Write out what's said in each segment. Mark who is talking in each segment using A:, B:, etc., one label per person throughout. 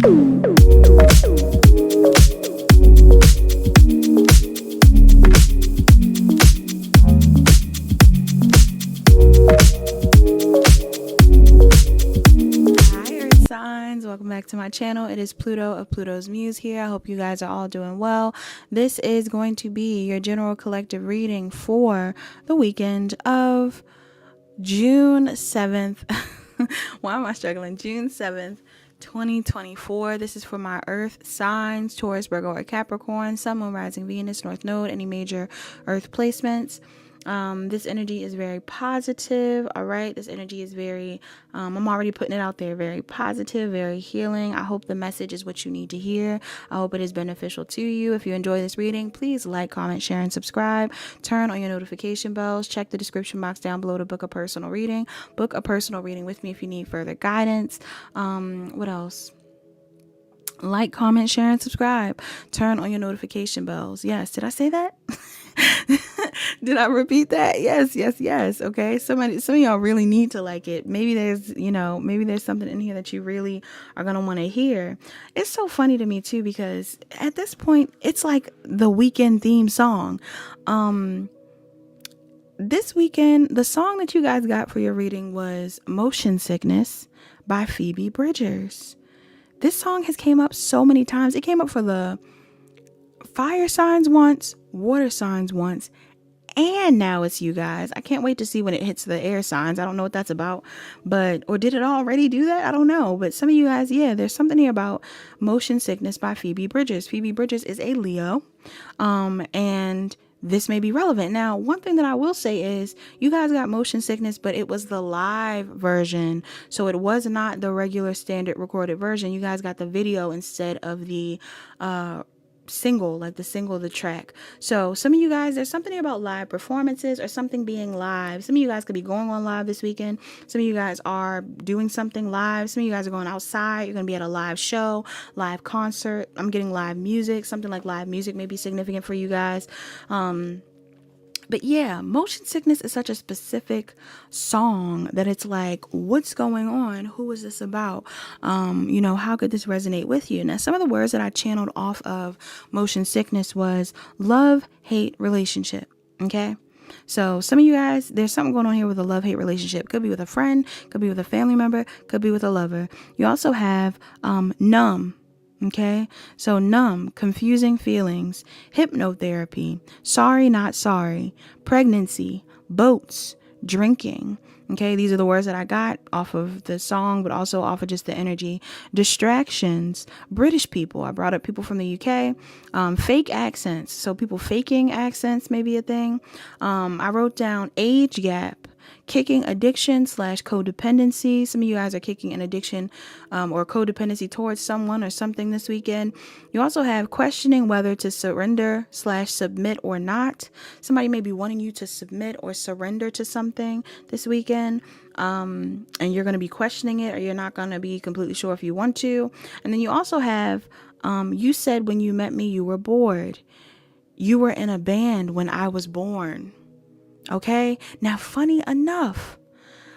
A: Welcome back to my channel. It is Pluto of Pluto's Muse here. I hope you guys are all doing well. This is going to be your general collective reading for the weekend of June 7th. Why am I struggling? June 7th, 2024. This is for my earth signs: Taurus, Virgo, or Capricorn, Sun, Moon, Rising, Venus, North Node, any major earth placements. This energy is very positive. All right. This energy is very, I'm already putting it out there, very positive, very healing. I hope the message is what you need to hear. I hope it is beneficial to you. If you enjoy this reading, please like, comment, share, and subscribe. Turn on your notification bells. Check the description box down below to book a personal reading. Book a personal reading with me if you need further guidance. What else? Like, comment, share, and subscribe. Turn on your notification bells. Yes. Did I say that? Did I repeat that? Yes. Okay. Some of y'all really need to like it. Maybe there's something in here that you really are going to want to hear. It's so funny to me too, because at this point, it's like the weekend theme song. This weekend, the song that you guys got for your reading was Motion Sickness by Phoebe Bridgers. This song has came up so many times. It came up for the fire signs once, water signs once, and now it's you guys. I can't wait to see when it hits the air signs. I don't know what that's about, or did it already do that? I don't know. But some of you guys, yeah, there's something here about Motion Sickness by Phoebe Bridgers. Phoebe Bridgers is a Leo, and this may be relevant. Now, one thing that I will say is you guys got Motion Sickness, but it was the live version. So it was not the regular standard recorded version. You guys got the video instead of the single, the track. So some of you guys, there's something about live performances or something being live. Some of you guys could be going on live this weekend. Some of you guys are doing something live. Some of you guys are going outside. You're going to be at a live show, live concert. I'm getting live music. Something like live music may be significant for you guys. But yeah, Motion Sickness is such a specific song that it's like, what's going on? Who is this about? How could this resonate with you? Now, some of the words that I channeled off of Motion Sickness was love, hate, relationship. Okay. So some of you guys, there's something going on here with a love-hate relationship. Could be with a friend, could be with a family member, could be with a lover. You also have numb. Okay, so numb, confusing feelings, hypnotherapy, sorry, not sorry, pregnancy, boats, drinking. Okay, these are the words that I got off of the song, but also off of just the energy. Distractions, British people. I brought up people from the UK. Fake accents. So people faking accents may be a thing. I wrote down age gap. Kicking addiction / codependency. Some of you guys are kicking an addiction or codependency towards someone or something this weekend. You also have questioning whether to surrender / submit or not. Somebody may be wanting you to submit or surrender to something this weekend. And you're going to be questioning it, or you're not going to be completely sure if you want to. And then you also have, you said when you met me, you were bored. You were in a band when I was born. Okay. Now, funny enough,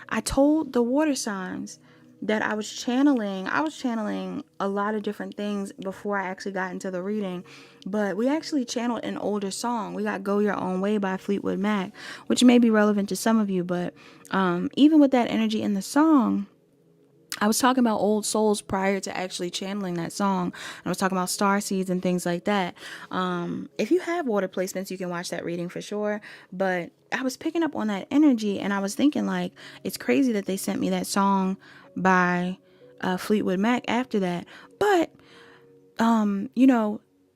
A: I told the water signs that I was channeling a lot of different things before I actually got into the reading, but we actually channeled an older song. We got Go Your Own Way by Fleetwood Mac, which may be relevant to some of you, but even with that energy in the song, I was talking about old souls prior to actually channeling that song. I was talking about star seeds and things like that. If you have water placements, you can watch that reading for sure. But I was picking up on that energy, and I was thinking, like, it's crazy that they sent me that song by Fleetwood Mac after that. But,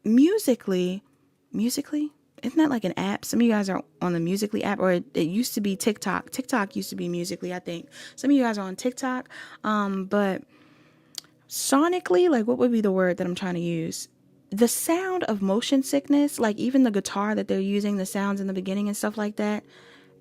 A: musically, isn't that like an app? Some of you guys are on the Musical.ly app, or it used to be TikTok. TikTok used to be Musical.ly, I think. Some of you guys are on TikTok. But sonically, like, what would be the word that I'm trying to use? The sound of Motion Sickness, like even the guitar that they're using, the sounds in the beginning and stuff like that,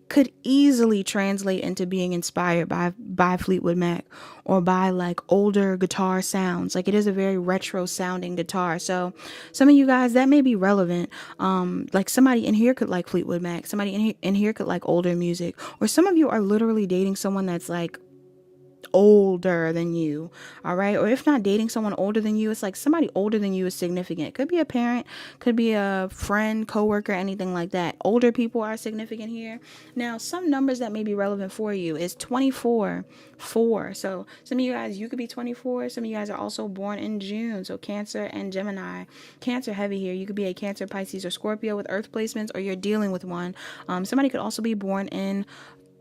A: could easily translate into being inspired by Fleetwood Mac, or by like older guitar sounds. Like, it is a very retro sounding guitar. So some of you guys, that may be relevant. Like somebody in here could like Fleetwood Mac. Somebody in here could like older music. Or some of you are literally dating someone that's like older than you. All right. Or if not dating someone older than you, it's like somebody older than you is significant. Could be a parent, could be a friend, coworker, anything like that. Older people are significant here. Now, some numbers that may be relevant for you is 24, 4. So some of you guys, you could be 24. Some of you guys are also born in June. So Cancer and Gemini. Cancer heavy here. You could be a Cancer, Pisces, or Scorpio with earth placements, or you're dealing with one. Somebody could also be born in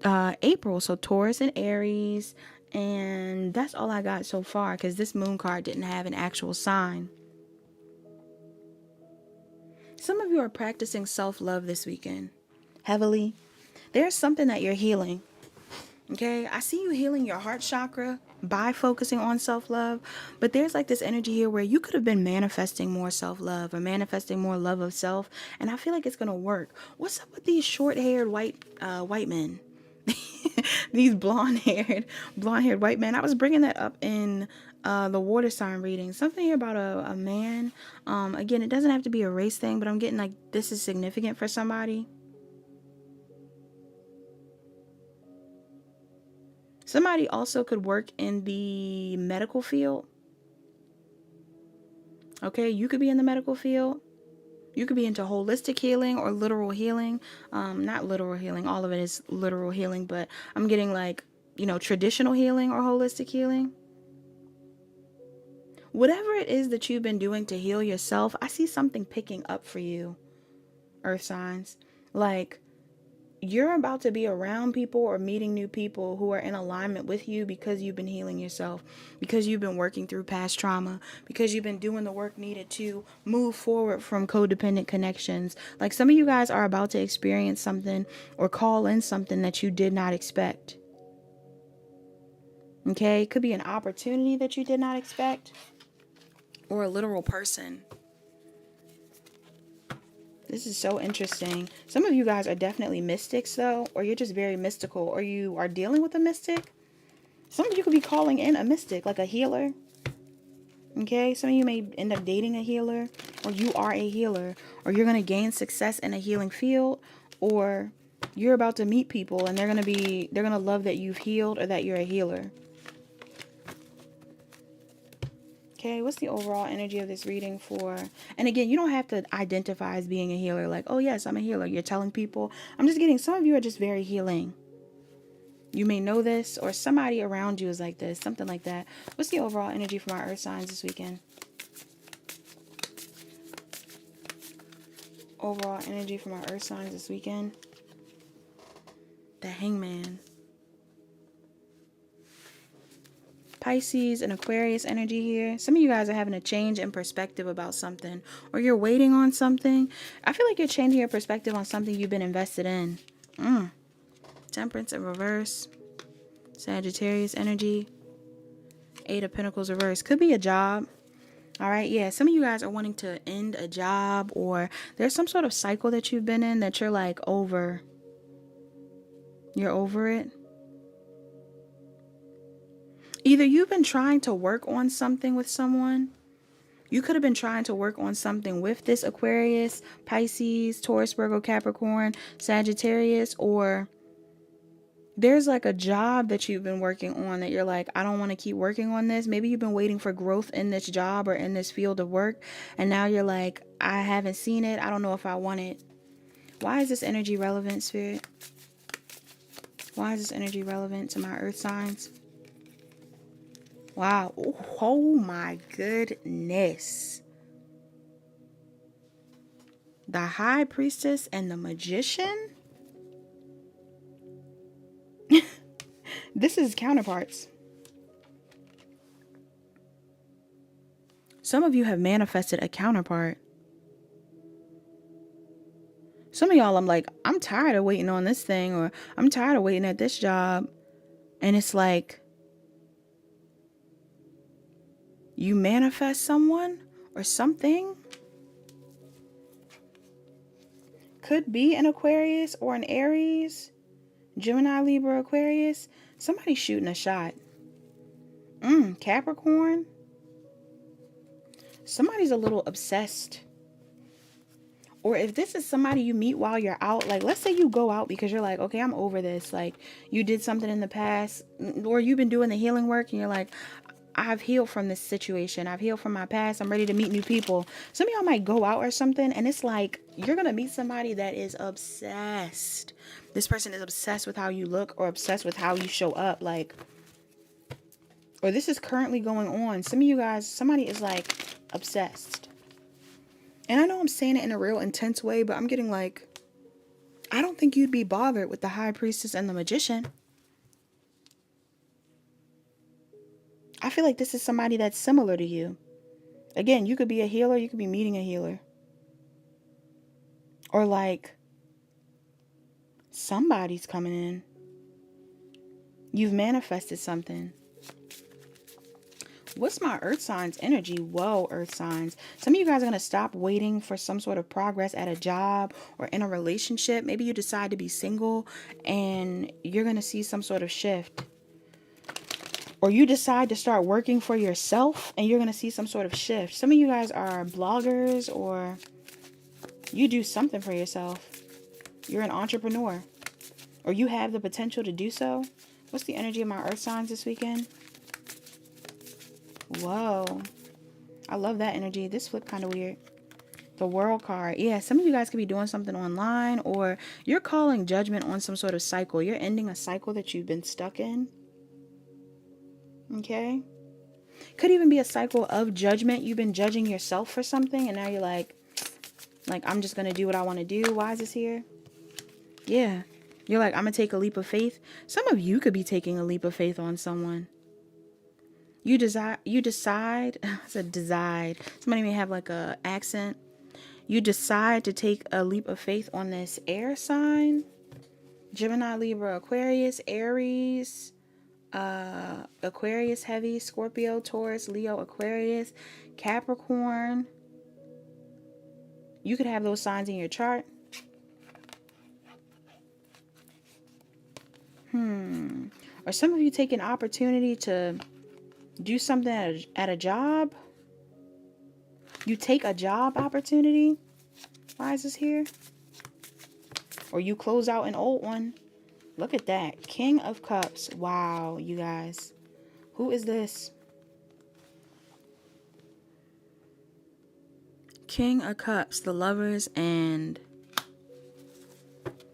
A: April. So Taurus and Aries. And that's all I got so far, because this moon card didn't have an actual sign. Some of you are practicing self-love this weekend heavily. There's something that you're healing. Okay, I see you healing your heart chakra by focusing on self-love, but there's like this energy here where you could have been manifesting more self-love or manifesting more love of self, and I feel like it's gonna work. What's up with these short-haired white men? These blonde-haired white men. I was bringing that up in the water sign reading. Something here about a man. Again, it doesn't have to be a race thing, but I'm getting like this is significant for somebody. Somebody also could work in the medical field. Okay, you could be in the medical field. You could be into holistic healing or literal healing. Not literal healing. All of it is literal healing, but I'm getting like, traditional healing or holistic healing. Whatever it is that you've been doing to heal yourself, I see something picking up for you, earth signs. Like, you're about to be around people or meeting new people who are in alignment with you because you've been healing yourself, because you've been working through past trauma, because you've been doing the work needed to move forward from codependent connections. Like, some of you guys are about to experience something or call in something that you did not expect. Okay, it could be an opportunity that you did not expect, or a literal person. This is so interesting. Some of you guys are definitely mystics, though, or you're just very mystical, or you are dealing with a mystic. Some of you could be calling in a mystic, like a healer. Okay, some of you may end up dating a healer, or you are a healer, or you're going to gain success in a healing field, or you're about to meet people and they're going to love that you've healed or that you're a healer. Okay, what's the overall energy of this reading for? And again, you don't have to identify as being a healer. Like, oh yes, I'm a healer. You're telling people. I'm just getting, some of you are just very healing. You may know this, or somebody around you is like this, something like that. What's the overall energy from our earth signs this weekend? Overall energy from our earth signs this weekend. The Hangman. Pisces and Aquarius energy here. Some of you guys are having a change in perspective about something, or you're waiting on something. I feel like you're changing your perspective on something you've been invested in. Temperance in reverse. Sagittarius energy. 8 of Pentacles reverse. Could be a job. All right. Yeah. Some of you guys are wanting to end a job, or there's some sort of cycle that you've been in that you're like over. You're over it. Either you've been trying to work on something with someone. You could have been trying to work on something with this Aquarius, Pisces, Taurus, Virgo, Capricorn, Sagittarius, or there's like a job that you've been working on that you're like, I don't want to keep working on this. Maybe you've been waiting for growth in this job or in this field of work, and now you're like, I haven't seen it. I don't know if I want it. Why is this energy relevant, Spirit? Why is this energy relevant to my earth signs? Wow. Oh my goodness. The High Priestess and the Magician? This is counterparts. Some of you have manifested a counterpart. Some of y'all, I'm like, I'm tired of waiting on this thing, or I'm tired of waiting at this job. And it's like, you manifest someone or something. Could be an Aquarius or an Aries, Gemini, Libra, Aquarius. Somebody's shooting a shot. Capricorn. Somebody's a little obsessed. Or if this is somebody you meet while you're out, like let's say you go out because you're like, okay, I'm over this. Like you did something in the past, or you've been doing the healing work and you're like, I've healed from this situation. I've healed from my past. I'm ready to meet new people. Some of y'all might go out or something and it's like, you're going to meet somebody that is obsessed. This person is obsessed with how you look or obsessed with how you show up. Like, or this is currently going on. Some of you guys, somebody is like obsessed. And I know I'm saying it in a real intense way, but I'm getting like, I don't think you'd be bothered with the High Priestess and the Magician. I feel like this is somebody that's similar to you. Again, you could be a healer, you could be meeting a healer. Or like, somebody's coming in. You've manifested something. What's my earth signs energy? Whoa, earth signs. Some of you guys are going to stop waiting for some sort of progress at a job or in a relationship. Maybe you decide to be single and you're going to see some sort of shift. Or you decide to start working for yourself and you're going to see some sort of shift. Some of you guys are bloggers or you do something for yourself. You're an entrepreneur or you have the potential to do so. What's the energy of my earth signs this weekend? Whoa. I love that energy. This flipped kind of weird. The World card. Yeah, some of you guys could be doing something online or you're calling judgment on some sort of cycle. You're ending a cycle that you've been stuck in. Okay? Could even be a cycle of judgment. You've been judging yourself for something and now you're like, I'm just going to do what I want to do. Why is this here? Yeah. You're like, I'm going to take a leap of faith. Some of you could be taking a leap of faith on someone. You decide, I said decide. Somebody may have like a accent. You decide to take a leap of faith on this air sign. Gemini, Libra, Aquarius, Aries, Aquarius heavy, Scorpio, Taurus, Leo, Aquarius, Capricorn. You could have those signs in your chart. Or some of you take an opportunity to do something at a job. You take a job opportunity. Why is this here? Or you close out an old one. Look at that. King of Cups. Wow, you guys. Who is this? King of Cups, the Lovers, and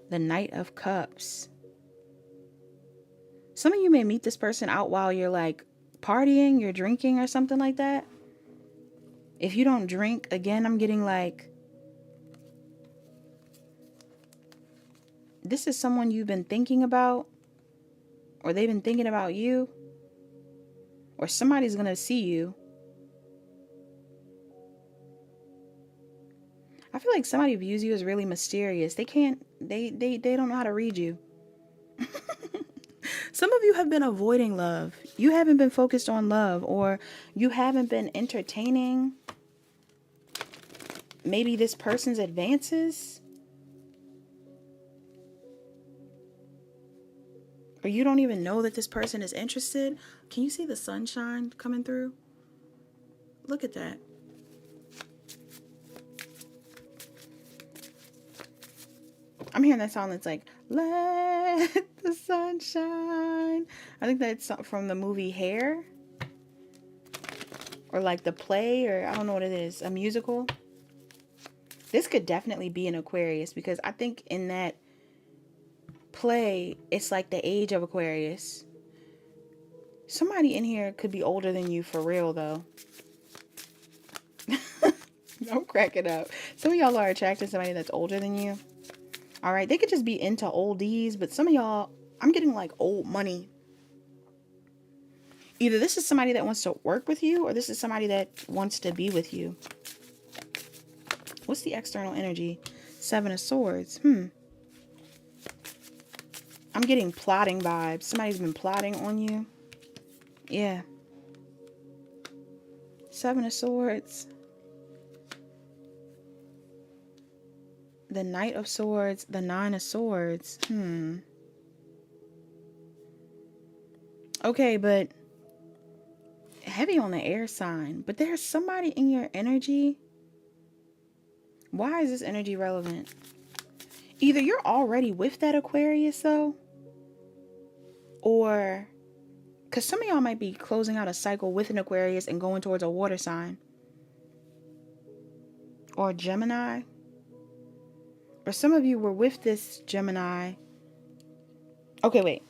A: the Knight of Cups. Some of you may meet this person out while you're like partying, you're drinking or something like that. If you don't drink, again, I'm getting like, this is someone you've been thinking about, or they've been thinking about you, or somebody's going to see you. I feel like somebody views you as really mysterious. They don't know how to read you. Some of you have been avoiding love. You haven't been focused on love, or you haven't been entertaining maybe this person's advances. Or you don't even know that this person is interested. Can you see the sunshine coming through? Look at that. I'm hearing that song that's like, let the sun shine. I think that's from the movie Hair. Or like the play, or I don't know what it is. A musical. This could definitely be an Aquarius, because I think in that play, it's like the age of Aquarius. Somebody in here could be older than you for real, though. Don't crack it up. Some of y'all are attracted to somebody that's older than you. All right, they could just be into oldies, but some of y'all, I'm getting like old money. Either this is somebody that wants to work with you, or this is somebody that wants to be with you. What's the external energy? 7 of Swords. I'm getting plotting vibes. Somebody's been plotting on you. Yeah. 7 of Swords. The Knight of Swords. The 9 of Swords. Okay, but heavy on the air sign. But there's somebody in your energy. Why is this energy relevant? Either you're already with that Aquarius though, or because some of y'all might be closing out a cycle with an Aquarius and going towards a water sign or a Gemini. Or some of you were with this Gemini. Okay, wait.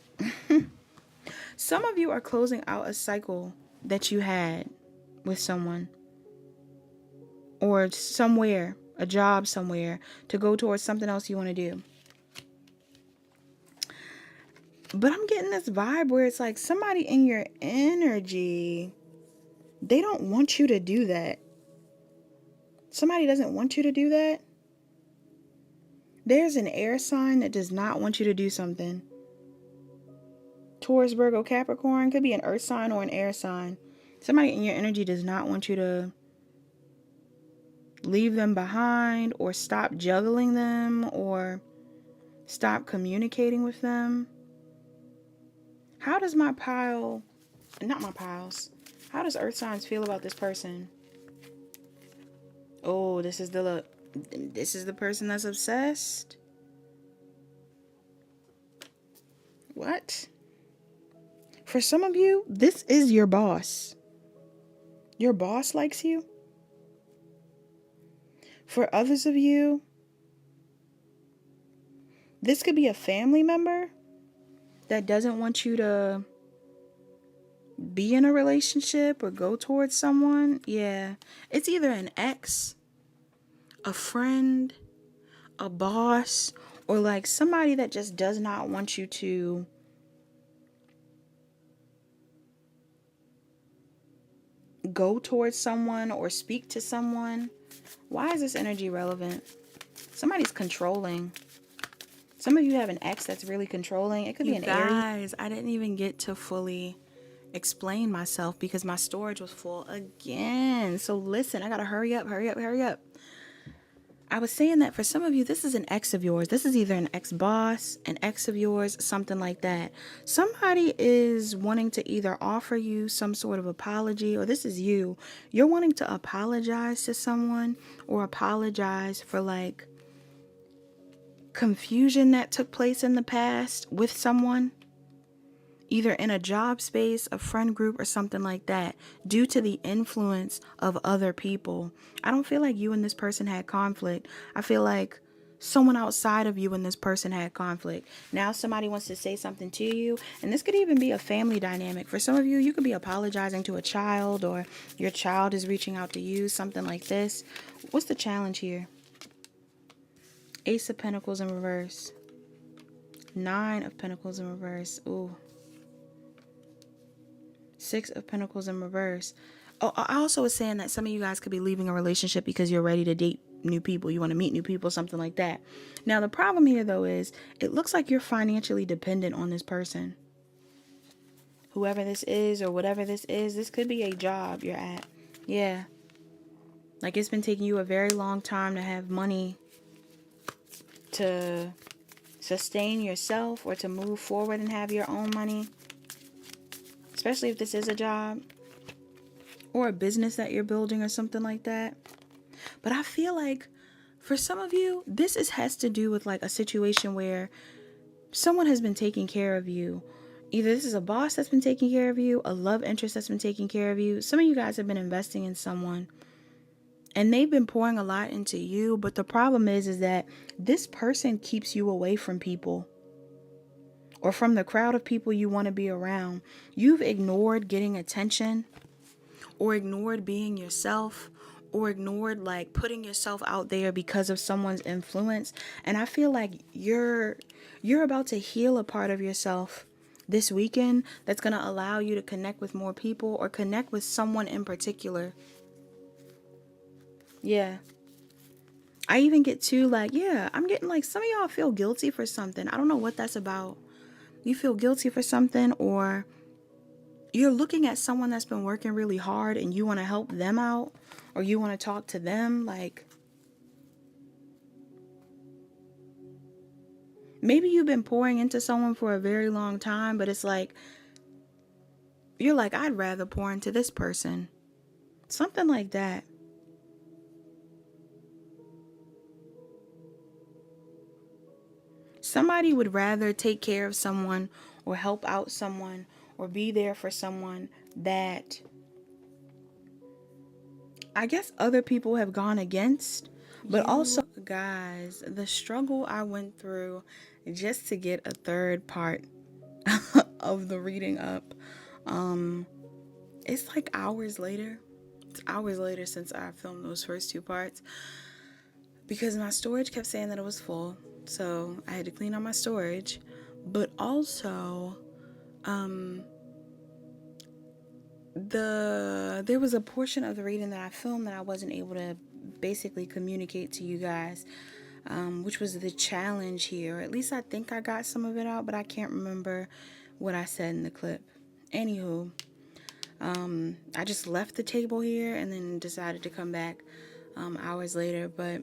A: Some of you are closing out a cycle that you had with someone or somewhere, a job somewhere, to go towards something else you want to do. But I'm getting this vibe where it's like somebody in your energy, they don't want you to do that. Somebody doesn't want you to do that. There's an air sign that does not want you to do something. Taurus, Virgo, Capricorn, could be an earth sign or an air sign. Somebody in your energy does not want you to leave them behind or stop juggling them or stop communicating with them. How does how does earth signs feel about this person? Oh, this is the person that's obsessed. What? For some of you, this is your boss. Your boss likes you. For others of you, this could be a family member that doesn't want you to be in a relationship or go towards someone. Yeah. It's either an ex, a friend, a boss, or like somebody that just does not want you to go towards someone or speak to someone. Why is this energy relevant? Somebody's controlling. Some of you have an ex that's really controlling. It could be an Aries. Guys, I didn't even get to fully explain myself because my storage was full again. So listen, I gotta hurry up. I was saying that for some of you, this is an ex of yours. This is either an ex-boss, an ex of yours, something like that. Somebody is wanting to either offer you some sort of apology, or this is you. You're wanting to apologize to someone or apologize for like confusion that took place in the past with someone, either in a job space, a friend group, or something like that, due to the influence of other people. I don't feel like you and this person had conflict. I feel like someone outside of you and this person had conflict. Now somebody wants to say something to you, and this could even be a family dynamic. For some of you, you could be apologizing to a child, or your child is reaching out to you, something like this. What's the challenge here? Ace of Pentacles in reverse. 9 of Pentacles in reverse. Ooh. 6 of Pentacles in reverse. Oh, I also was saying that some of you guys could be leaving a relationship because you're ready to date new people. You want to meet new people, something like that. Now, the problem here, though, is it looks like you're financially dependent on this person. Whoever this is or whatever this is, this could be a job you're at. Yeah. Like it's been taking you a very long time to have money to sustain yourself or to move forward and have your own money. Especially if this is a job or a business that you're building or something like that. But I feel like for some of you, this has to do with like a situation where someone has been taking care of you. Either this is a boss that's been taking care of you, a love interest that's been taking care of you. Some of you guys have been investing in someone and they've been pouring a lot into you. But the problem is that this person keeps you away from people, or from the crowd of people you want to be around. You've ignored getting attention, or ignored being yourself, or ignored like putting yourself out there because of someone's influence. And I feel like you're about to heal a part of yourself this weekend that's going to allow you to connect with more people or connect with someone in particular. Yeah. I even get to like, yeah, I'm getting like some of y'all feel guilty for something. I don't know what that's about. You feel guilty for something, or you're looking at someone that's been working really hard and you want to help them out, or you want to talk to them. Like maybe you've been pouring into someone for a very long time, but it's like you're like, I'd rather pour into this person. Something like that. somebody would rather take care of someone or help out someone or be there for someone that I guess other people have gone against. But also, guys, the struggle I went through just to get a third part of the reading up, it's like hours later. It's hours later since I filmed those first two parts because my storage kept saying that it was full. So I had to clean out my storage. But also, there was a portion of the reading that I filmed that I wasn't able to basically communicate to you guys, which was the challenge here. At least I think I got some of it out, but I can't remember what I said in the clip. Anywho, I just left the table here and then decided to come back hours later, but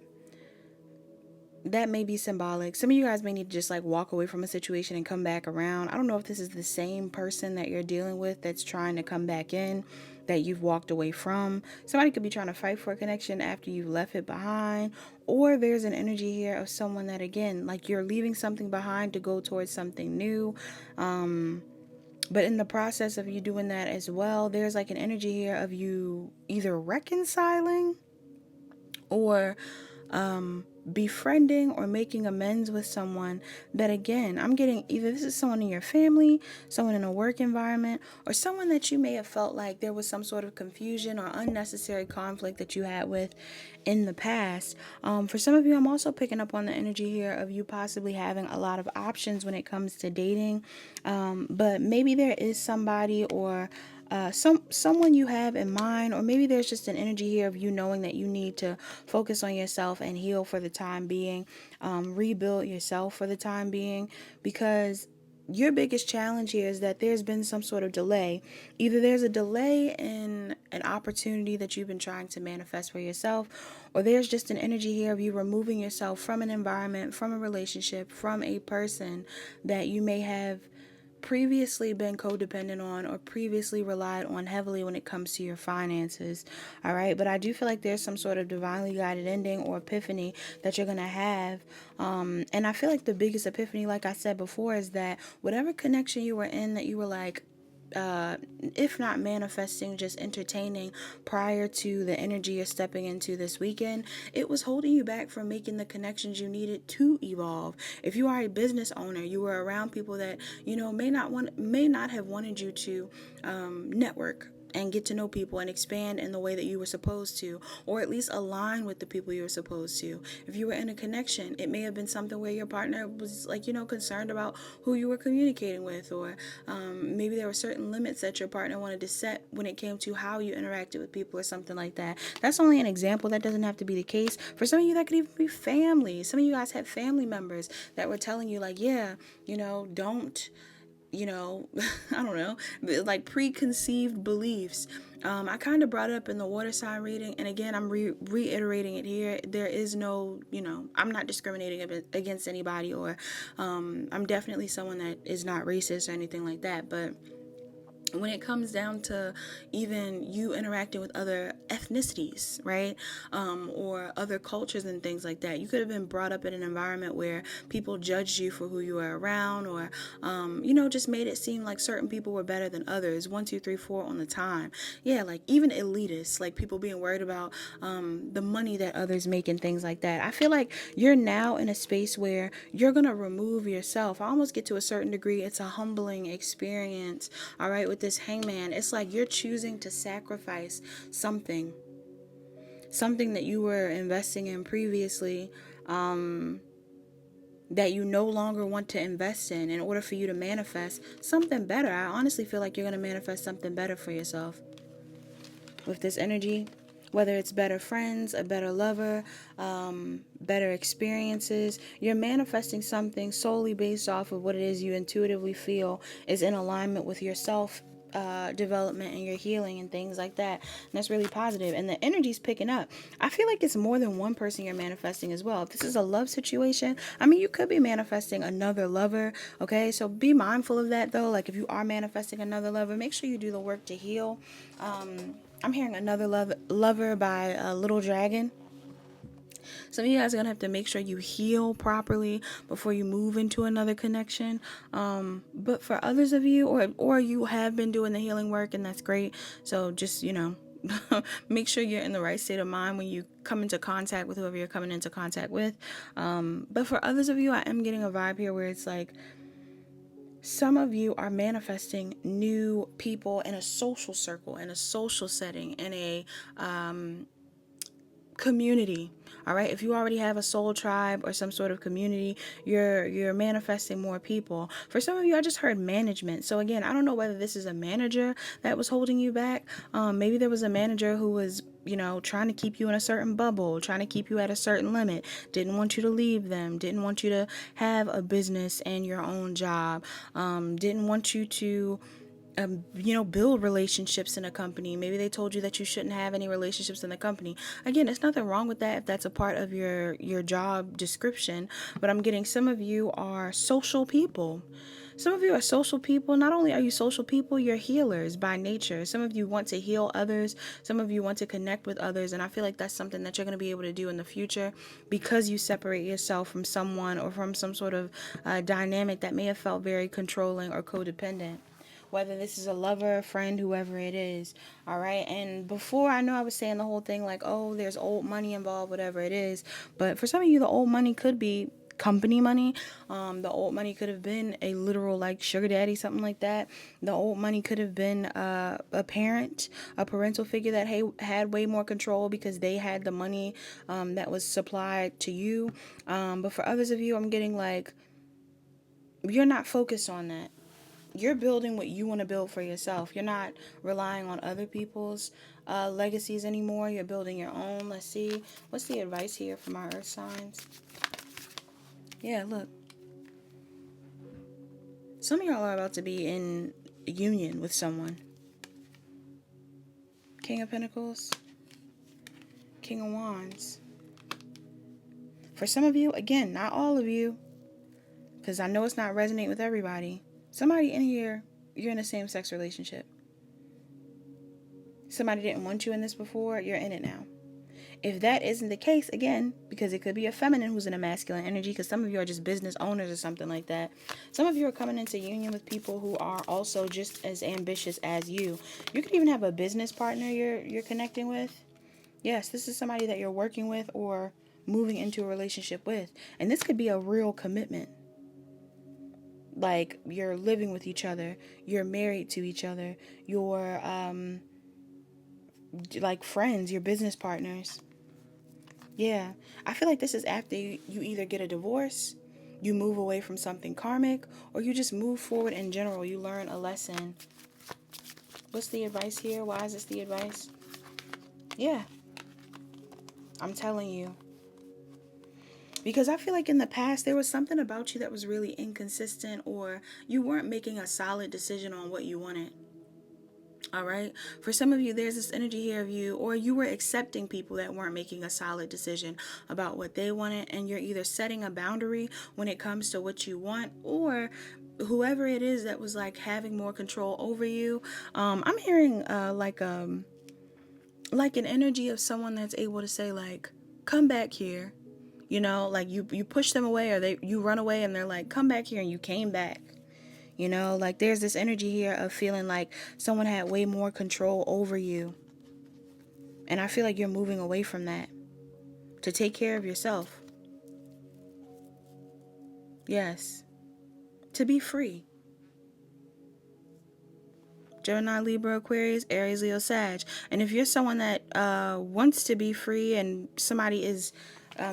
A: that may be symbolic. Some of you guys may need to just like walk away from a situation and come back around. I don't know if this is the same person that you're dealing with that's trying to come back in, that you've walked away from. Somebody could be trying to fight for a connection after you've left it behind. Or there's an energy here of someone that, again, like you're leaving something behind to go towards something new. But in the process of you doing that as well, there's like an energy here of you either reconciling or befriending or making amends with someone that, again, I'm getting either this is someone in your family, someone in a work environment, or someone that you may have felt like there was some sort of confusion or unnecessary conflict that you had with in the past. For some of you, I'm also picking up on the energy here of you possibly having a lot of options when it comes to dating, but maybe there is somebody or someone you have in mind, or maybe there's just an energy here of you knowing that you need to focus on yourself and heal for the time being, rebuild yourself for the time being, because your biggest challenge here is that there's been some sort of delay. Either there's a delay in an opportunity that you've been trying to manifest for yourself, or there's just an energy here of you removing yourself from an environment, from a relationship, from a person that you may have previously been codependent on or previously relied on heavily when it comes to your finances. All right, but I do feel like there's some sort of divinely guided ending or epiphany that you're gonna have, and I feel like the biggest epiphany, like I said before, is that whatever connection you were in that you were like, if not manifesting, just entertaining prior to the energy you're stepping into this weekend, it was holding you back from making the connections you needed to evolve. If you are a business owner, you were around people that, you know, may not have wanted you to network and get to know people and expand in the way that you were supposed to, or at least align with the people you were supposed to. If you were in a connection, it may have been something where your partner was like, you know, concerned about who you were communicating with, or maybe there were certain limits that your partner wanted to set when it came to how you interacted with people or something like that. That's only an example. That doesn't have to be the case. For some of you, that could even be family. Some of you guys had family members that were telling you like, yeah, you know, don't, you know, I don't know, like preconceived beliefs. I kind of brought it up in the water sign reading, and again, I'm reiterating it here. There is no, you know, I'm not discriminating against anybody, or I'm definitely someone that is not racist or anything like that, but when it comes down to even you interacting with other ethnicities, right, or other cultures and things like that, you could have been brought up in an environment where people judged you for who you were around, or you know, just made it seem like certain people were better than others. 1, 2, 3, 4 on the time. Yeah, like even elitists, like people being worried about the money that others make and things like that. I feel like you're now in a space where you're gonna remove yourself. I almost get to a certain degree. It's a humbling experience. All right, with this hangman, it's like you're choosing to sacrifice something that you were investing in previously, that you no longer want to invest in order for you to manifest something better. I honestly feel like you're going to manifest something better for yourself with this energy, whether it's better friends, a better lover, better experiences. You're manifesting something solely based off of what it is you intuitively feel is in alignment with yourself development and your healing and things like that. And that's really positive. And the energy's picking up. I feel like it's more than one person you're manifesting as well. If this is a love situation, I mean, you could be manifesting another lover. Okay, so be mindful of that though. Like if you are manifesting another lover, make sure you do the work to heal. I'm hearing another lover by Little Dragon. Some of you guys are going to have to make sure you heal properly before you move into another connection. But for others of you, or you have been doing the healing work, and that's great. So just, make sure you're in the right state of mind when you come into contact with whoever you're coming into contact with. But for others of you, I am getting a vibe here where it's like, some of you are manifesting new people in a social circle, in a social setting, in a community. All right, if you already have a soul tribe or some sort of community, you're manifesting more people. For some of you, I just heard management. So again, I don't know whether this is a manager that was holding you back. Maybe there was a manager who was, trying to keep you in a certain bubble, trying to keep you at a certain limit, didn't want you to leave them, didn't want you to have a business and your own job, didn't want you to build relationships in a company. Maybe they told you that you shouldn't have any relationships in the company. Again, there's nothing wrong with that if that's a part of your job description, but I'm getting some of you are social people. Some of you are social people. Not only are you social people, you're healers by nature. Some of you want to heal others. Some of you want to connect with others. And I feel like that's something that you're going to be able to do in the future because you separate yourself from someone or from some sort of dynamic that may have felt very controlling or codependent. Whether this is a lover, a friend, whoever it is. All right. And before, I know I was saying the whole thing like, oh, there's old money involved, whatever it is. But for some of you, the old money could be company money. The old money could have been a literal like sugar daddy, something like that. The old money could have been a parent, a parental figure that had way more control because they had the money that was supplied to you. But for others of you, I'm getting like, you're not focused on that. You're building what you want to build for yourself. You're not relying on other people's legacies anymore. You're building your own. Let's see. What's the advice here for my earth signs? Yeah, look. Some of y'all are about to be in union with someone. King of Pentacles. King of Wands. For some of you, again, not all of you, because I know it's not resonating with everybody. Somebody in here, you're in a same-sex relationship. Somebody didn't want you in this before, you're in it now. If that isn't the case, again, because it could be a feminine who's in a masculine energy, because some of you are just business owners or something like that. Some of you are coming into union with people who are also just as ambitious as you. You could even have a business partner you're connecting with. Yes, this is somebody that you're working with or moving into a relationship with. And this could be a real commitment. Like, you're living with each other, you're married to each other, you're like friends, you're business partners. Yeah, I feel like this is after you either get a divorce, you move away from something karmic, or you just move forward in general. You learn a lesson. What's the advice here? Why is this the advice? Yeah, I'm telling you. Because I feel like in the past, there was something about you that was really inconsistent, or you weren't making a solid decision on what you wanted. All right. For some of you, there's this energy here of you, or you were accepting people that weren't making a solid decision about what they wanted. And you're either setting a boundary when it comes to what you want, or whoever it is that was like having more control over you. I'm hearing like an energy of someone that's able to say like, come back here. Like you push them away, or you run away and they're like, come back here, and you came back. Like there's this energy here of feeling like someone had way more control over you. And I feel like you're moving away from that to take care of yourself. Yes. To be free. Gemini, Libra, Aquarius, Aries, Leo, Sag. And if you're someone that wants to be free and somebody is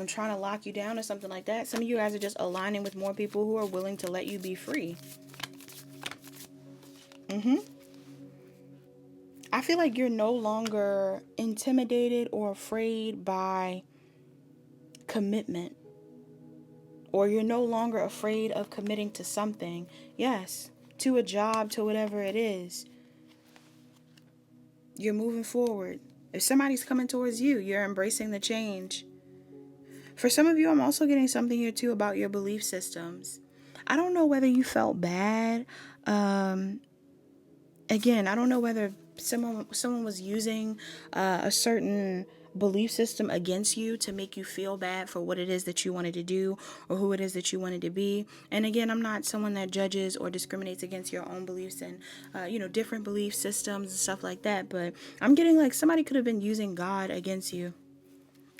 A: trying to lock you down or something like that, some of you guys are just aligning with more people who are willing to let you be free. I feel like you're no longer intimidated or afraid by commitment. Or you're no longer afraid of committing to something. Yes, to a job, to whatever it is. You're moving forward. If somebody's coming towards you, you're embracing the change. For some of you, I'm also getting something here too about your belief systems. I don't know whether you felt bad. Again, I don't know whether someone was using a certain belief system against you to make you feel bad for what it is that you wanted to do or who it is that you wanted to be. And again, I'm not someone that judges or discriminates against your own beliefs and, different belief systems and stuff like that. But I'm getting like somebody could have been using God against you.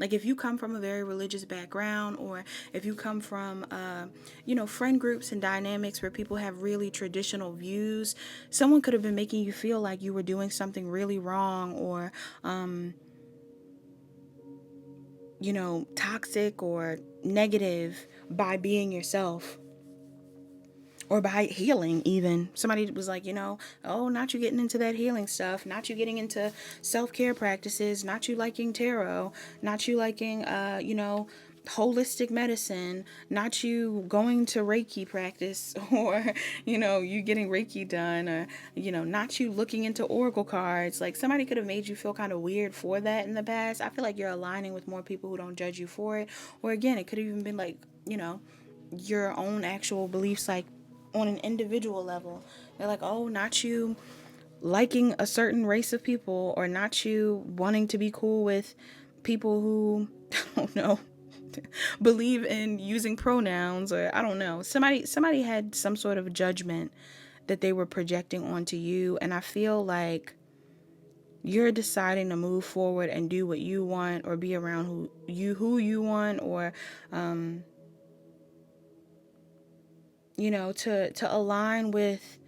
A: Like if you come from a very religious background, or if you come from, friend groups and dynamics where people have really traditional views, someone could have been making you feel like you were doing something really wrong, or, toxic or negative by being yourself. Or by healing, even. Somebody was like, oh, not you getting into that healing stuff, not you getting into self-care practices, not you liking tarot, not you liking, holistic medicine, not you going to Reiki practice, or, you getting Reiki done, or, not you looking into oracle cards. Like somebody could have made you feel kind of weird for that in the past. I feel like you're aligning with more people who don't judge you for it. Or again, it could have even been like, your own actual beliefs, like on an individual level. They're like, oh, not you liking a certain race of people, or not you wanting to be cool with people who, I don't know, believe in using pronouns, or I don't know. Somebody had some sort of judgment that they were projecting onto you, and I feel like you're deciding to move forward and do what you want, or be around who you want, or to align with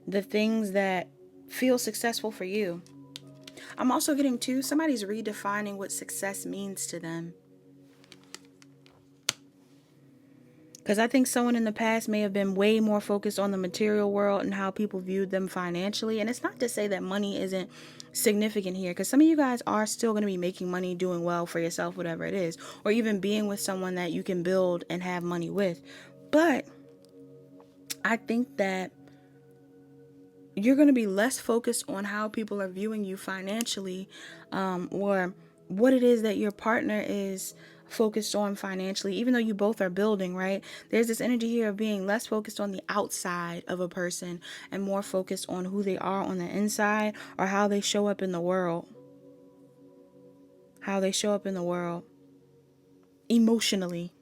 A: the things that feel successful for you. I'm also getting too, somebody's redefining what success means to them. Because I think someone in the past may have been way more focused on the material world and how people viewed them financially. And it's not to say that money isn't significant here, because some of you guys are still going to be making money, doing well for yourself, whatever it is, or even being with someone that you can build and have money with. But I think that you're going to be less focused on how people are viewing you financially, or what it is that your partner is focused on financially, even though you both are building, right? There's this energy here of being less focused on the outside of a person and more focused on who they are on the inside, or how they show up in the world. How they show up in the world emotionally.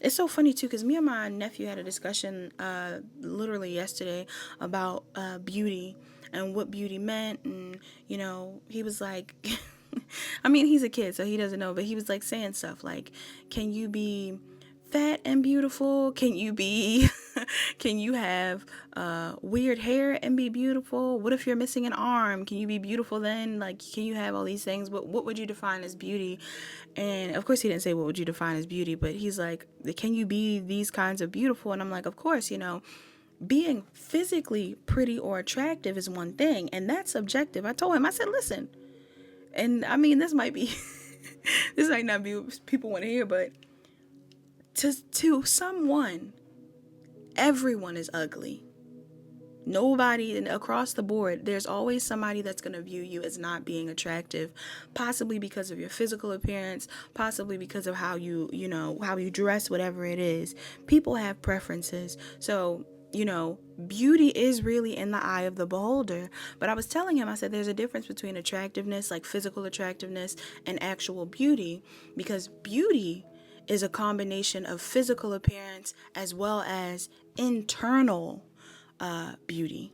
A: It's so funny too, because me and my nephew had a discussion literally yesterday about beauty and what beauty meant. And, he was like, I mean, he's a kid, so he doesn't know, but he was like saying stuff like, can you be fat and beautiful? Can you be, can you have weird hair and be beautiful? What if you're missing an arm? Can you be beautiful then? Like, can you have all these things? But what would you define as beauty? And of course he didn't say what would you define as beauty, but he's like, can you be these kinds of beautiful? And I'm like, of course, being physically pretty or attractive is one thing, and that's subjective. I told him, I said, listen, and I mean, this might be, this might not be what people want to hear, but to someone, everyone is ugly. Nobody, and across the board, there's always somebody that's going to view you as not being attractive, possibly because of your physical appearance, possibly because of how how you dress, whatever it is. People have preferences. So, beauty is really in the eye of the beholder. But I was telling him, I said, there's a difference between attractiveness, like physical attractiveness, and actual beauty, because beauty is a combination of physical appearance as well as internal beauty.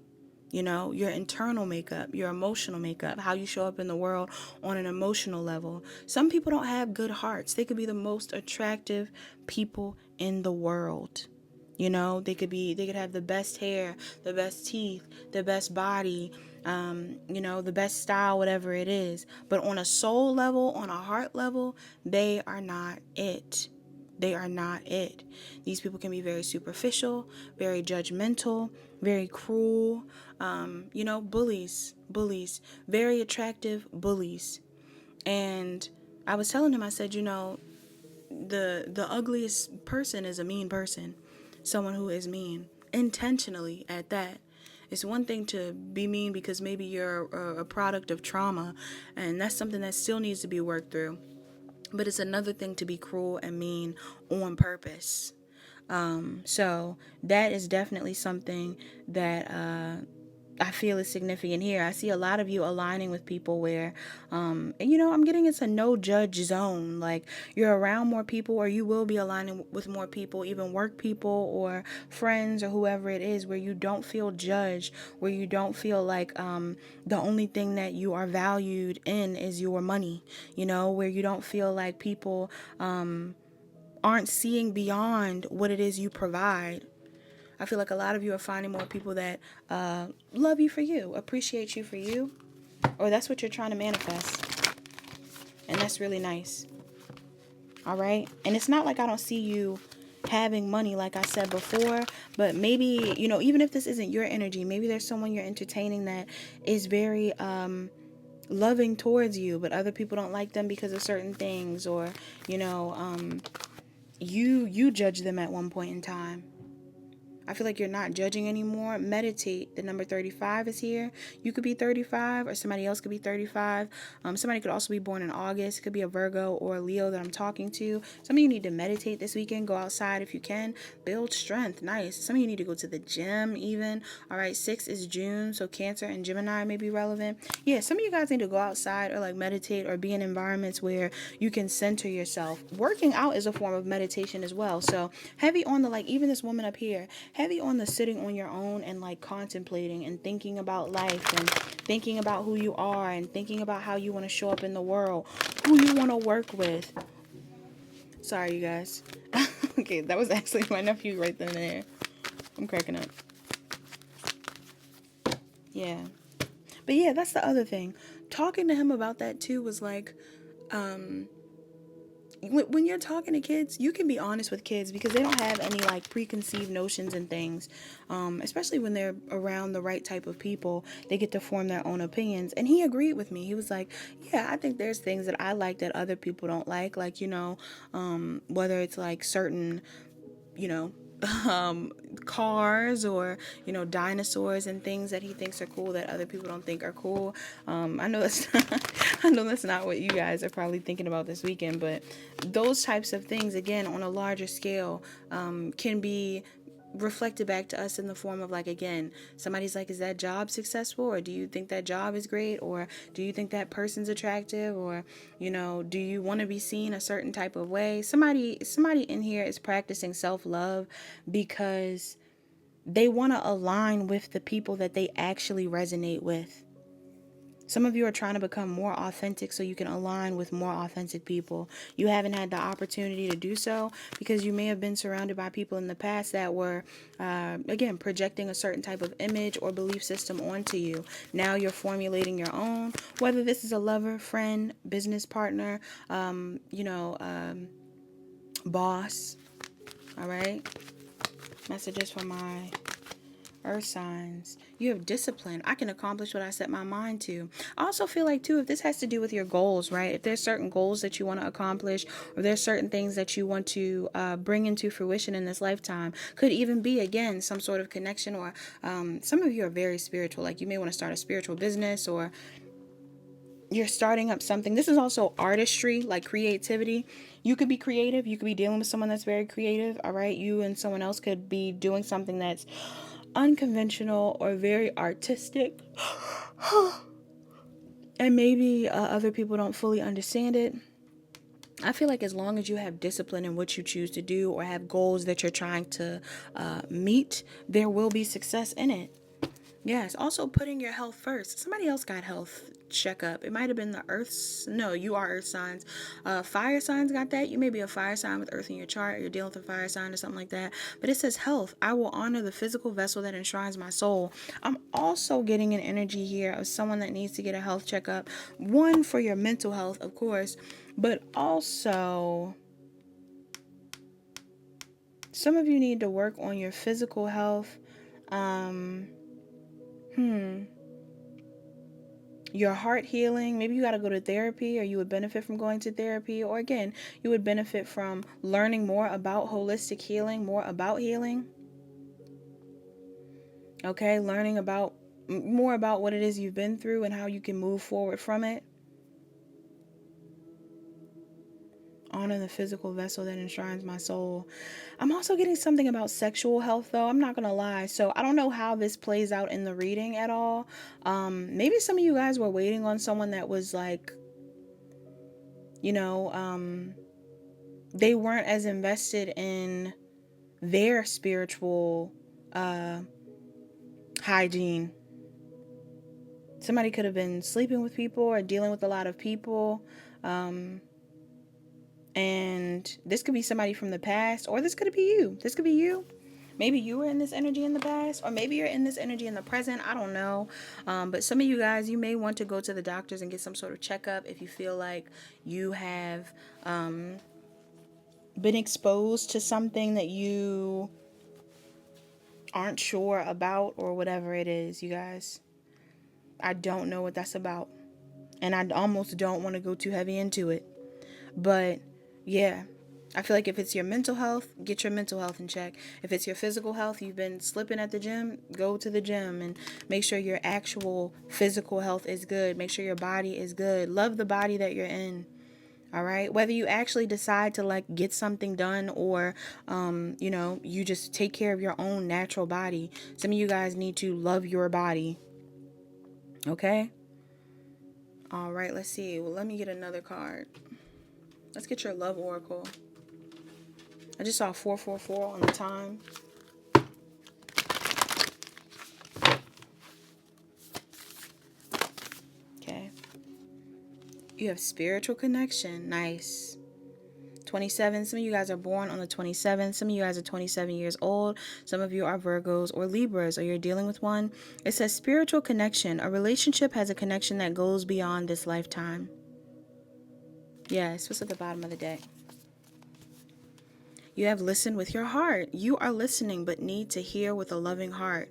A: Your internal makeup, your emotional makeup, how you show up in the world on an emotional level. Some people don't have good hearts. They could be the most attractive people in the world. They could have the best hair, the best teeth, the best body, the best style, whatever it is. But on a soul level, on a heart level, they are not it. They are not it. These people can be very superficial, very judgmental, very cruel, bullies, very attractive bullies. And I was telling him, I said, the ugliest person is a mean person, someone who is mean, intentionally at that. It's one thing to be mean because maybe you're a product of trauma, and that's something that still needs to be worked through. But it's another thing to be cruel and mean on purpose. So that is definitely something that I feel is significant here. I see a lot of you aligning with people where, and you know, I'm getting it's a no judge zone. Like you're around more people, or you will be aligning with more people, even work people or friends or whoever it is, where you don't feel judged, where you don't feel like the only thing that you are valued in is your money, you know, where you don't feel like people aren't seeing beyond what it is you provide. I feel like a lot of you are finding more people that love you for you, appreciate you for you, or that's what you're trying to manifest. And that's really nice. All right. And it's not like I don't see you having money, like I said before, but maybe, you know, even if this isn't your energy, maybe there's someone you're entertaining that is very loving towards you, but other people don't like them because of certain things, or, you know, you judge them at one point in time. I feel like you're not judging anymore. Meditate. The number 35 is here. You could be 35, or somebody else could be 35. Somebody could also be born in August. It could be a Virgo or a Leo that I'm talking to. Some of you need to meditate this weekend. Go outside if you can. Build strength. Nice. Some of you need to go to the gym even. All right, 6 is June, so Cancer and Gemini may be relevant. Yeah, some of you guys need to go outside or like meditate or be in environments where you can center yourself. Working out is a form of meditation as well. So heavy on the, like, even this woman up here, heavy on the sitting on your own and like contemplating and thinking about life and thinking about who you are and thinking about how you want to show up in the world, who you want to work with. Sorry, you guys. Okay, that was actually my nephew right then and there. I'm cracking up. Yeah. But yeah, that's the other thing. Talking to him about that too was like, when you're talking to kids, you can be honest with kids because they don't have any like preconceived notions and things, especially when they're around the right type of people. They get to form their own opinions. And he agreed with me. He was like, yeah, I think there's things that I like that other people don't like, you know, whether it's like certain, you know, cars or, you know, dinosaurs and things that he thinks are cool that other people don't think are cool. I know that's not, I know that's not what you guys are probably thinking about this weekend, but those types of things, again, on a larger scale, can be reflected back to us in the form of, like, again, somebody's like, is that job successful, or do you think that job is great, or do you think that person's attractive, or, you know, do you want to be seen a certain type of way? Somebody in here is practicing self-love because they want to align with the people that they actually resonate with. Some of you are trying to become more authentic so you can align with more authentic people. You haven't had the opportunity to do so because you may have been surrounded by people in the past that were, again, projecting a certain type of image or belief system onto you. Now you're formulating your own, whether this is a lover, friend, business partner, boss. All right. Messages for my Earth signs. You have discipline. I can accomplish what I set my mind to. I also feel like too, if this has to do with your goals, right? If there's certain goals that you want to accomplish, or there's certain things that you want to bring into fruition in this lifetime, could even be, again, some sort of connection, or some of you are very spiritual. Like you may want to start a spiritual business, or you're starting up something. This is also artistry, like creativity. You could be creative. You could be dealing with someone that's very creative. All right. You and someone else could be doing something that's unconventional or very artistic. And maybe other people don't fully understand it. I feel like as long as you have discipline in what you choose to do, or have goals that you're trying to meet, there will be success in it. Yes, also putting your health first. Somebody else got health checkup. It might have been the Earth's. No, you are Earth signs. Fire signs got that. You may be a fire sign with Earth in your chart. You're dealing with a fire sign or something like that. But it says health. I will honor the physical vessel that enshrines my soul. I'm also getting an energy here of someone that needs to get a health checkup. One, for your mental health, of course, but also some of you need to work on your physical health. Your heart healing. Maybe you got to go to therapy, or you would benefit from going to therapy, or again, you would benefit from learning more about holistic healing, more about healing. Okay, learning about more about what it is you've been through and how you can move forward from it. Honor the physical vessel that enshrines my soul. I'm also getting something about sexual health, though. I'm not going to lie. So I don't know how this plays out in the reading at all. Maybe some of you guys were waiting on someone that was like, they weren't as invested in their spiritual hygiene. Somebody could have been sleeping with people or dealing with a lot of people. And this could be somebody from the past, or this could be you. This could be you. Maybe you were in this energy in the past, or maybe you're in this energy in the present. I don't know. But some of you guys, you may want to go to the doctors and get some sort of checkup if you feel like you have been exposed to something that you aren't sure about, or whatever it is, you guys. I don't know what that's about. And I almost don't want to go too heavy into it. But yeah, I feel like if it's your mental health, get your mental health in check. If it's your physical health, you've been slipping at the gym, go to the gym and make sure your actual physical health is good. Make sure your body is good. Love the body that you're in. All right. Whether you actually decide to like get something done, or, you just take care of your own natural body. Some of you guys need to love your body. Okay. All right. Let's see. Well, let me get another card. Let's get your love oracle. I just saw 444 on the time. Okay. You have spiritual connection. Nice. 27. Some of you guys are born on the 27th. Some of you guys are 27 years old. Some of you are Virgos or Libras, or you're dealing with one. It says spiritual connection. A relationship has a connection that goes beyond this lifetime. Yes, what's at the bottom of the deck? You have listened with your heart. You are listening, but need to hear with a loving heart.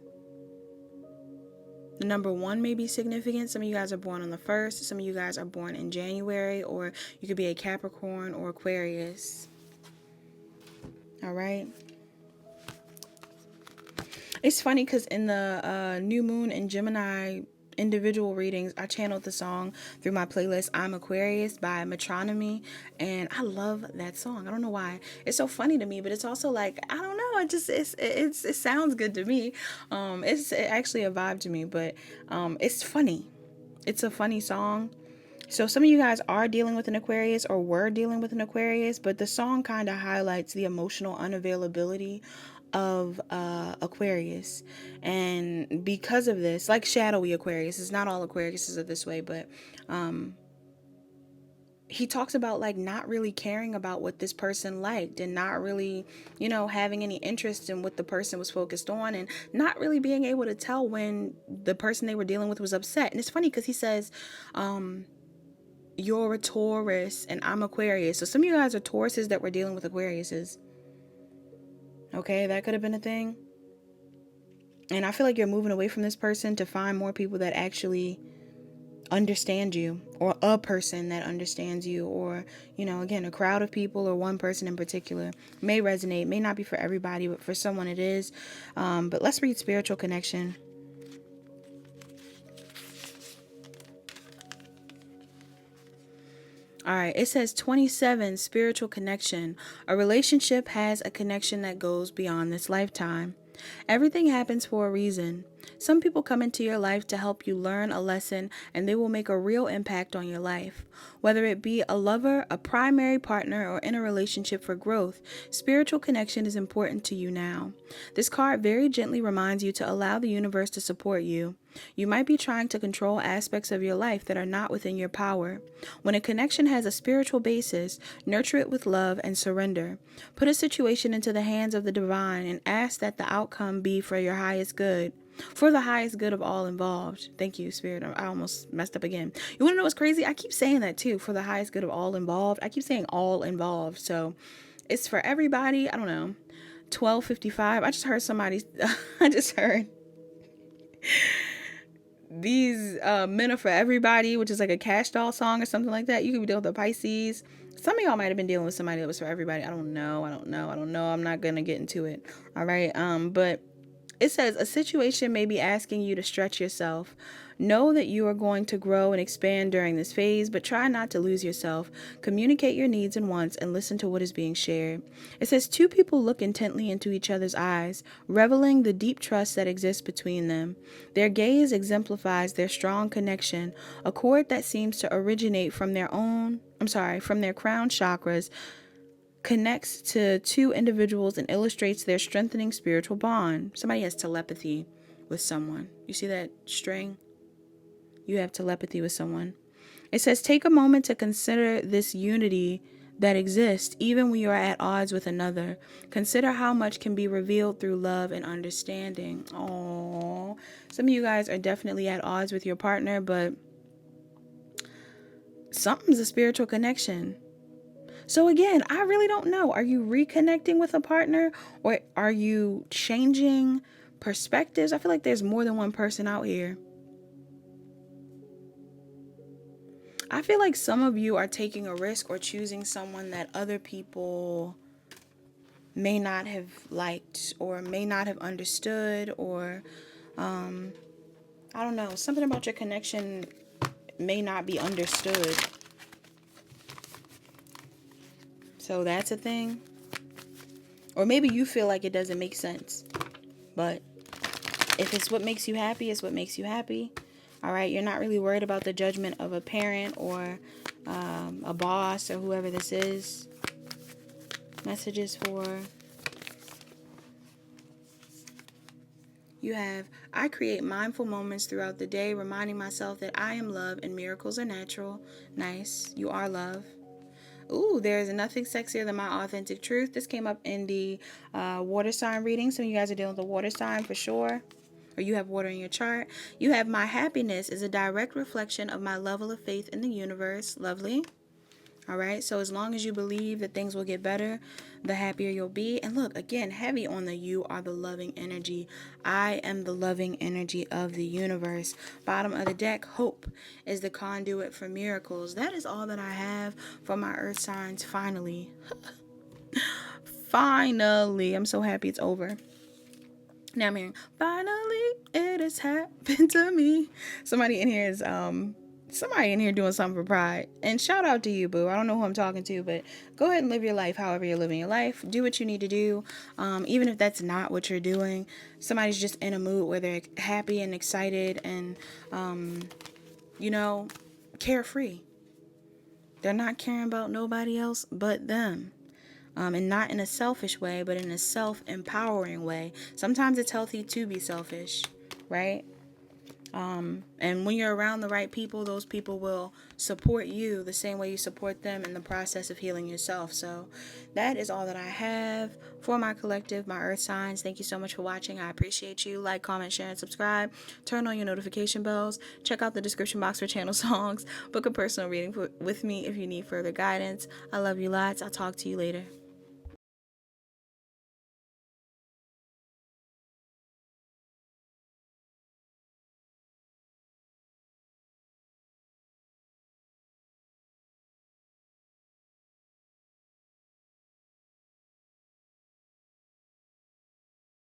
A: The number 1 may be significant. Some of you guys are born on the 1st. Some of you guys are born in January, or you could be a Capricorn or Aquarius. All right. It's funny because in the new moon in Gemini individual readings, I channeled the song through my playlist I'm Aquarius by Metronomy, and I love that song. I don't know why. It's so funny to me, but it's also like, I don't know, it sounds good to me. It's actually a vibe to me, but it's funny. It's a funny song. So some of you guys are dealing with an Aquarius, or were dealing with an Aquarius, but the song kind of highlights the emotional unavailability of Aquarius. And because of this, like shadowy Aquarius, it's not all Aquariuses are this way, but he talks about like not really caring about what this person liked, and not really, having any interest in what the person was focused on, and not really being able to tell when the person they were dealing with was upset. And it's funny because he says, you're a Taurus and I'm Aquarius. So some of you guys are Tauruses that were dealing with Aquariuses. Okay, that could have been a thing. And I feel like you're moving away from this person to find more people that actually understand you, or a person that understands you, or, again, a crowd of people, or one person in particular. May resonate, may not be for everybody, but for someone it is. But let's read spiritual connection. All right, it says 27, spiritual connection. A relationship has a connection that goes beyond this lifetime. Everything happens for a reason. Some people come into your life to help you learn a lesson, and they will make a real impact on your life. Whether it be a lover, a primary partner, or in a relationship for growth, spiritual connection is important to you now. This card very gently reminds you to allow the universe to support you. You might be trying to control aspects of your life that are not within your power. When a connection has a spiritual basis, nurture it with love and surrender. Put a situation into the hands of the divine and ask that the outcome be for your highest good. For the highest good of all involved. Thank you, Spirit. I almost messed up again. You want to know what's crazy? I keep saying that too. For the highest good of all involved. I keep saying all involved. So it's for everybody. I don't know. 12:55. I just heard these men are for everybody, which is like a Cash Doll song or something like that. You could be dealing with a Pisces. Some of y'all might have been dealing with somebody that was for everybody. I don't know. I'm not going to get into it. All right. But It says a situation may be asking you to stretch yourself. Know that you are going to grow and expand during this phase, but try not to lose yourself. Communicate your needs and wants and listen to what is being shared. It says two people look intently into each other's eyes, reveling the deep trust that exists between them. Their gaze exemplifies their strong connection, a cord that seems to originate from their crown chakras, connects to two individuals and illustrates their strengthening spiritual bond. Somebody has telepathy with someone. You see that string? You have telepathy with someone. It says, take a moment to consider this unity that exists even when you are at odds with another. Consider how much can be revealed through love and understanding. Oh, some of you guys are definitely at odds with your partner, but something's a spiritual connection. So again, I really don't know. Are you reconnecting with a partner, or are you changing perspectives? I feel like there's more than one person out here. I feel like some of you are taking a risk or choosing someone that other people may not have liked or may not have understood, or I don't know, something about your connection may not be understood. So that's a thing. Or maybe you feel like it doesn't make sense. But if it's what makes you happy, it's what makes you happy. All right, you're not really worried about the judgment of a parent or a boss or whoever this is. Messages for you have, I create mindful moments throughout the day, reminding myself that I am love and miracles are natural. Nice. You are love. Ooh, there's nothing sexier than my authentic truth. This came up in the water sign reading. Some of you guys are dealing with the water sign for sure. Or you have water in your chart. You have, my happiness is a direct reflection of my level of faith in the universe. Lovely. All right. So as long as you believe that things will get better, the happier you'll be. And look, again, heavy on the you are the loving energy. I am the loving energy of the universe. Bottom of the deck, hope is the conduit for miracles. That is all that I have for my earth signs. Finally. Finally. I'm so happy it's over. Now I'm hearing, finally, it has happened to me. Somebody in here doing something for pride. And shout out to you, boo. I don't know who I'm talking to, but go ahead and live your life however you're living your life. Do what you need to do. Even if that's not what you're doing. Somebody's just in a mood where they're happy and excited and, carefree. They're not caring about nobody else but them. And not in a selfish way, but in a self-empowering way. Sometimes it's healthy to be selfish, right? And when you're around the right people, those people will support you the same way you support them in the process of healing yourself. So that is all that I have for my collective, my earth signs. Thank you so much for watching. I appreciate you. Like, comment, share, and subscribe. Turn on your notification bells. Check out the description box for channel songs. Book a personal reading with me if you need further guidance. I love you lots. I'll talk to you later.